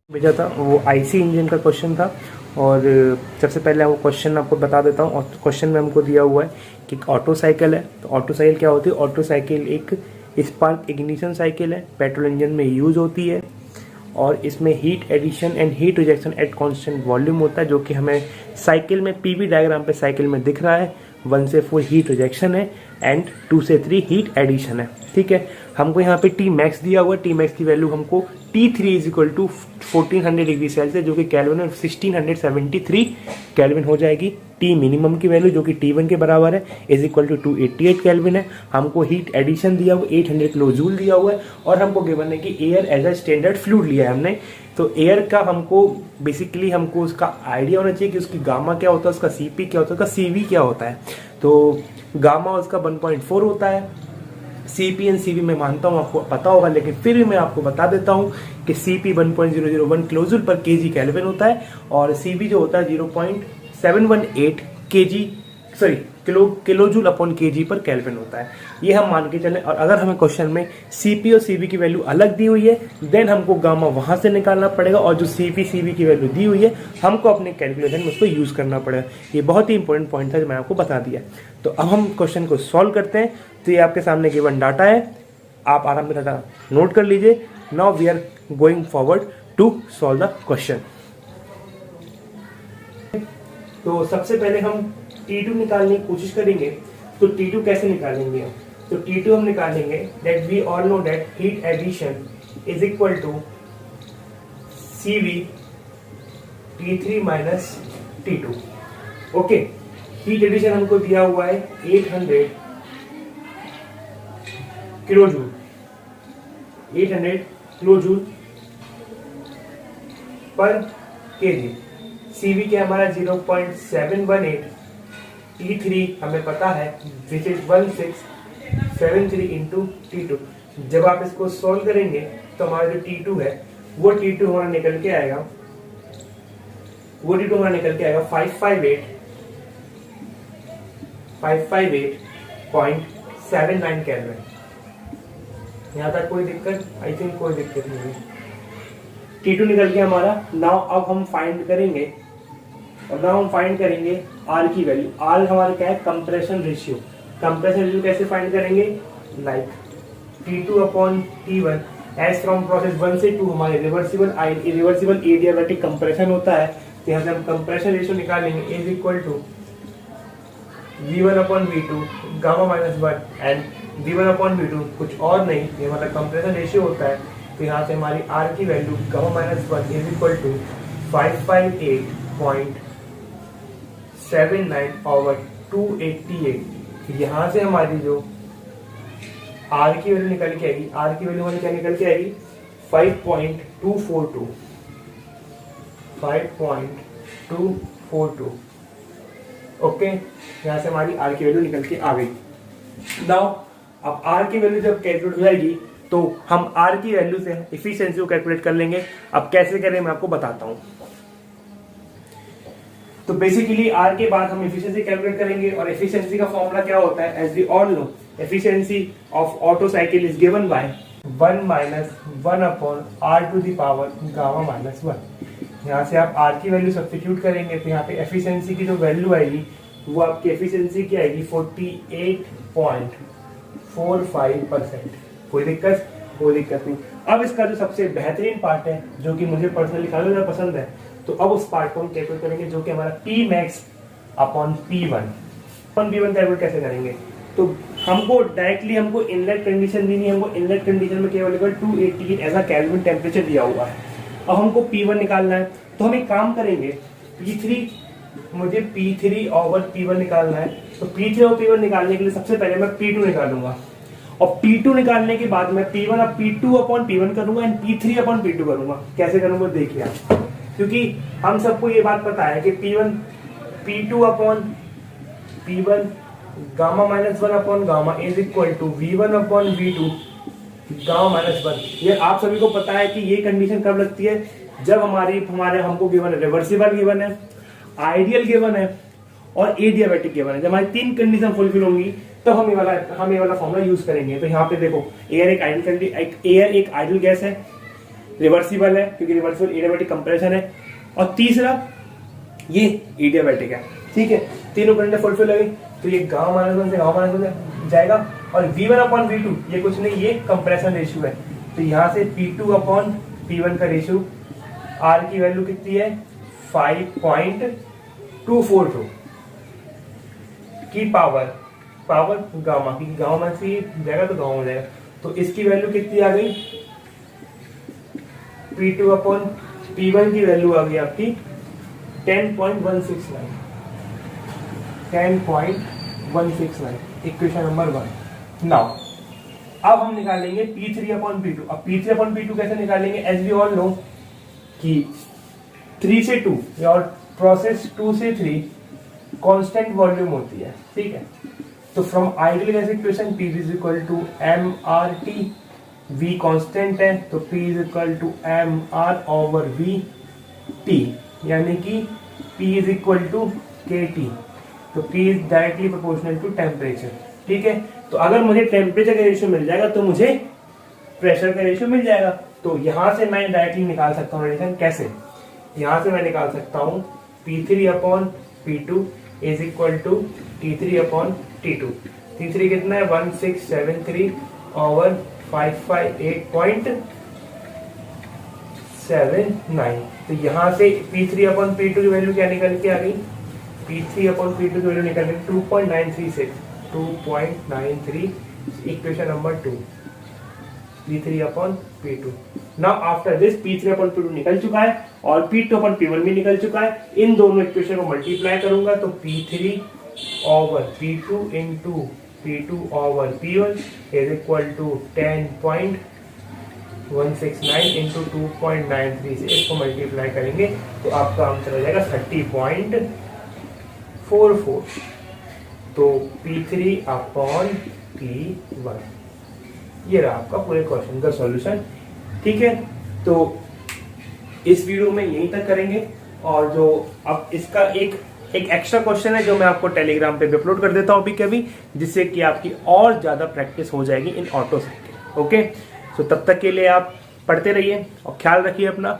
भेजा था वो आईसी इंजन का क्वेश्चन था। और सबसे पहले वो क्वेश्चन आपको बता देता हूँ। और क्वेश्चन में हमको दिया हुआ है कि ऑटो साइकिल है। तो ऑटो साइकिल क्या होती है? ऑटो साइकिल एक स्पार्क इग्निशन साइकिल है, पेट्रोल इंजन में यूज होती है और इसमें heat addition and heat rejection at constant volume होता है, जो कि हमें साइकिल में पीवी डायग्राम पे साइकिल में दिख रहा है। 1 से 4 हीट रिजेक्शन है एंड 2 से 3 हीट एडिशन है। ठीक है, हमको यहाँ पे टी मैक्स दिया हुआ है। टी मैक्स की वैल्यू हमको T3 is equal to 1400 degree Celsius, जो कि कैल्विन में 1673 कैल्विन हो जाएगी। टी मिनिमम की वैल्यू जो कि T1 के बराबर है इज इक्वल टू 288 कैल्विन है। हमको हीट एडिशन दिया हुआ 800 किलो जूल दिया हुआ है और हमको गिवन है कि air as a standard fluid लिया है हमने। तो एयर का हमको बेसिकली हमको उसका आइडिया होना चाहिए कि उसकी गामा क्या होता है, उसका सीपी क्या होता है, उसका सीवी क्या होता है। तो गामा उसका 1.4 होता है। सीपी एंड सीवी मैं मानता हूँ आपको पता होगा, लेकिन फिर भी मैं आपको बता देता हूँ कि CP 1.001 kilojoule per KG kelvin होता है और सीवी जो होता है 0.718 किलोजूल अपॉन केजी पर केल्विन होता है। ये हम मान के चलें। और अगर हमें क्वेश्चन में सीपी और सीवी की वैल्यू अलग दी हुई है देन हमको गामा वहां से निकालना पड़ेगा और जो सीपी सीवी की वैल्यू दी हुई है हमको अपने कैलकुलेशन में उसको यूज करना पड़ेगा। ये बहुत ही इंपॉर्टेंट पॉइंट था जो मैं आपको बता दिया। तो अब हम क्वेश्चन को सॉल्व करते हैं। तो ये आपके सामने गिवन डाटा है, आप आराम से डाटा नोट कर लीजिए। Now we are going forward to solve the question. तो सबसे पहले हम T2 निकालने की कोशिश करेंगे। तो T2 कैसे निकालेंगे हम? तो T2 हम निकालेंगे that we all know that heat addition is equal to CV T3 minus T2। Okay, heat addition हमको दिया हुआ है 800 kilojoule, 800 kilojoule per KG. CV क्या हमारा 0.718, T3 हमें पता है विच इज 1673 इंटू T2। जब आप इसको सॉल्व करेंगे तो हमारा जो T2 है वो T2 हमारा निकल के आएगा 558.79 केल्विन। यहाँ तक कोई दिक्कत? आई थिंक कोई दिक्कत नहीं। T2 निकल के हमारा। नाउ अब हम फाइंड करेंगे R की वैल्यू। R हमारा क्या है? Compression ratio. कंप्रेशन रेशियो कैसे फाइंड करेंगे? Like T2 upon T1 as from process 1 से 2 हमारे रिवर्सिबल एडियाबैटिक कंप्रेशन होता है। तो यहाँ से हम कंप्रेशन रेशियो निकालेंगे is equal to V1 upon V2 gamma minus 1 and V1 upon V2 कुछ और नहीं, ये हमारा कंप्रेशन रेशियो होता है। तो यहाँ से हमारी R की value gamma minus 1 is equal to 558.79 over 288। यहाँ से हमारी जो R की वैल्यू निकल के आएगी, R की वैल्यू हमारी क्या निकल के आएगी? 5.242। ओके, यहाँ से हमारी R की वैल्यू निकल के आ गई। नाउ अब R की वैल्यू जब कैलकुलेट हो जाएगी तो हम R की वैल्यू से एफिशिएंसी को कैलकुलेट कर लेंगे। अब कैसे करें मैं आपको बताता हूँ। तो बेसिकली R के बाद हम एफिशिएंसी कैलकुलेट करेंगे और एफिशिएंसी का फॉर्मूला क्या होता है? As we all know efficiency of auto cycle is given by 1 minus 1 upon R to the power gamma minus 1। यहाँ से आप R की वैल्यू सब्स्टिट्यूट करेंगे तो यहाँ पे एफिशिएंसी की जो वैल्यू आएगी वो आपकी एफिशिएंसी की आएगी 48.45%। कोई दिक्कत नहीं। अब इसका जो सबसे बेहतरीन पार्ट है जो कि मुझे पर्सनली काफी ज्यादा पसंद है, तो अब उस पार्ट को हम कैलकुलेट करेंगे जो कि हमारा P max upon P1 calculate कैसे करेंगे? तो हमको डायरेक्टली हमको इनलेट कंडीशन दी नहीं, हमको इनलेट कंडीशन में केवल 288 ऐसा केल्विन टेम्परेचर दिया हुआ है। अब हमको P1 निकालना है तो हम एक काम करेंगे, मुझे P3 ओवर P1 निकालना है। तो P3 और P1 निकालने के लिए सबसे पहले मैं P2 निकालूंगा और P2 निकालने के बाद मैं P1 अब P2 अपॉन P1 करूंगा एंड P3 अपॉन P2 करूंगा। कैसे करूंगा देखिए आप, क्योंकि हम सबको ये बात पता है कि P2 upon P1 gamma minus 1 upon gamma is equal to V1 upon V2 gamma minus 1। ये आप सभी को पता है कि ये कंडीशन कब लगती है? जब हमारे हमको गिवन है रिवर्सिबल गिवन है, आइडियल गिवन है और एडियाबैटिक गिवन है। जब हमारी 3 कंडीशन फुलफिल होंगी तब हम ये वाला फॉर्मूला यूज करेंगे। तो यहाँ पे देखो एयर एक आइडियल गैस है, रिवर्सिबल है क्योंकि रिवर्सिबल एडियाबैटिक कंप्रेशन है, और तीसरा ये एडियाबैटिक है। ठीक है, तीनों कंडीशन फुलफिल हो गई तो ये गामा माइनस 1 से गामा माइनस 1 जाएगा, और V1/V2 ये कुछ नहीं, ये कंप्रेशन रेशियो है, तो यहाँ से P2/P1 का रेशियो, R की वैल्यू कितनी है 5.242 की पावर गामा, क्योंकि गामा माइनस जाएगा तो गामा हो जाएगा, तो इसकी वैल्यू कितनी आ गई, P2/P1 की वैल्यू आ गई आपकी 10.169, 10.169, इक्वेशन नंबर 1। नाउ अब हम निकालेंगे P3/P2। अब P3/P2 कैसे निकालेंगे, एज वी ऑल नो कि 3 से 2 और प्रोसेस 2 से 3 कांस्टेंट वॉल्यूम होती है। ठीक है, तो from ideal gas equation P is equal to mRT, V constant है तो P is equal to mR over VT, यानी कि P is equal to KT, तो P is directly proportional to temperature. ठीक है, तो अगर मुझे टेम्परेचर का रेशियो मिल जाएगा तो मुझे प्रेशर का रेशियो मिल जाएगा, तो यहां से मैं डायरेक्टली निकाल सकता हूँ रिलेशन। कैसे, यहां से मैं निकाल सकता हूँ P3/P2 is equal to T3/T2। T3 कितना है 1673 ओवर 558.79, तो यहां से P3/P2 की वैल्यू क्या निकल के आ गई, P3/P2 की वैल्यू निकल गई 2.936, 2.93, equation number 2, P3/P2। Now after this P3/P2 निकल चुका है और P2/P1 भी निकल चुका है, इन दोनों इक्वेशन को मल्टीप्लाई करूंगा तो P3/P2 into P2/P1 is equal to 10.169 into 2.93 से इसको मल्टीप्लाई करेंगे तो आपका आंसर हो जाएगा 30.44, तो P3/P1। ये रहा आपका पूरे क्वेश्चन का सॉल्यूशन। ठीक है, तो इस वीडियो में यहीं तक करेंगे, और जो अब इसका एक एक्स्ट्रा क्वेश्चन है जो मैं आपको टेलीग्राम पे भी अपलोड कर देता हूँ अभी कभी, जिससे कि आपकी और ज्यादा प्रैक्टिस हो जाएगी इन ऑटो साइकिल। ओके, तो तब तक के लिए आप पढ़ते रहिए और ख्याल रखिए अपना,